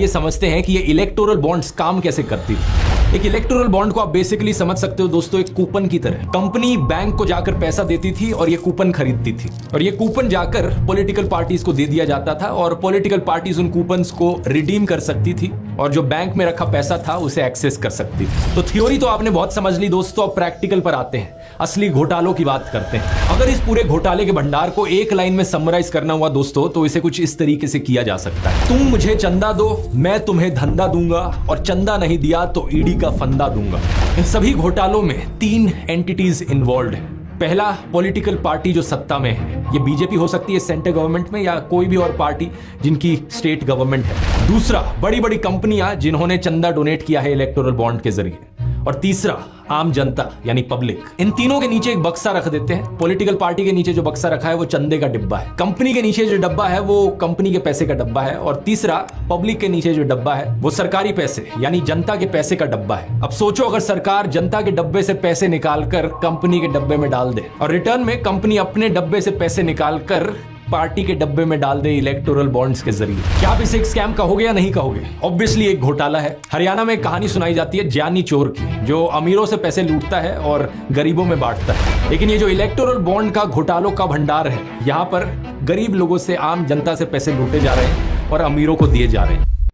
आइए समझते हैं कि ये इलेक्टोरल बॉन्ड्स काम कैसे करती थी। एक इलेक्टोरल बॉन्ड को आप बेसिकली समझ सकते हो दोस्तों एक कूपन की तरह। कंपनी बैंक को जाकर पैसा देती थी और ये कूपन खरीदती थी, और ये कूपन जाकर पॉलिटिकल पार्टीज को दे दिया जाता था और पॉलिटिकल पार्टीज उन कूपन्स को रिडीम कर सकती थी और जो बैंक में रखा पैसा था उसे एक्सेस कर सकती थी। तो थ्योरी तो आपने बहुत समझ ली दोस्तों, अब प्रैक्टिकल पर आते हैं, असली घोटालों की बात करते हैं। अगर इस पूरे घोटाले के भंडार को एक लाइन में समराइज करना हुआ दोस्तों तो इसे कुछ इस तरीके से किया जा सकता है। तुम मुझे चंदा दो, मैं तुम्हें धंधा दूंगा, और चंदा नहीं दिया तो ईडी का फंदा दूंगा। इन सभी घोटालों में 3 एंटिटीज इन्वॉल्व है। पहला, पॉलिटिकल पार्टी जो सत्ता में है, ये बीजेपी हो सकती है सेंट्रल गवर्नमेंट में या कोई भी और पार्टी जिनकी स्टेट गवर्नमेंट है। दूसरा, बड़ी बड़ी कंपनियां जिन्होंने चंदा डोनेट किया है इलेक्टोरल बॉन्ड के जरिए। और तीसरा, आम जनता यानी पब्लिक। इन तीनों के नीचे एक बक्सा रख देते हैं। पॉलिटिकल पार्टी के नीचे जो बक्सा रखा है वो चंदे का डिब्बा है, कंपनी के नीचे जो डब्बा है वो कंपनी के पैसे का डब्बा है, और तीसरा, पब्लिक के नीचे जो डब्बा है वो सरकारी पैसे यानी जनता के पैसे का डब्बा है। अब सोचो अगर सरकार जनता के डब्बे से पैसे निकालकर कंपनी के डब्बे में डाल दे और रिटर्न में कंपनी अपने डब्बे से पैसे निकालकर पार्टी के डब्बे में डाल दे इलेक्टोरल बॉन्ड्स के जरिए, क्या आप इसे एक स्कैम कहोगे या नहीं कहोगे? ऑब्वियसली एक घोटाला है। हरियाणा में एक कहानी सुनाई जाती है ज्ञानी चोर की, जो अमीरों से पैसे लूटता है और गरीबों में बांटता है। लेकिन ये जो इलेक्टोरल बॉन्ड का घोटालों का भंडार है, यहाँ पर गरीब लोगों से, आम जनता से पैसे लूटे जा रहे हैं और अमीरों को दिए जा रहे हैं।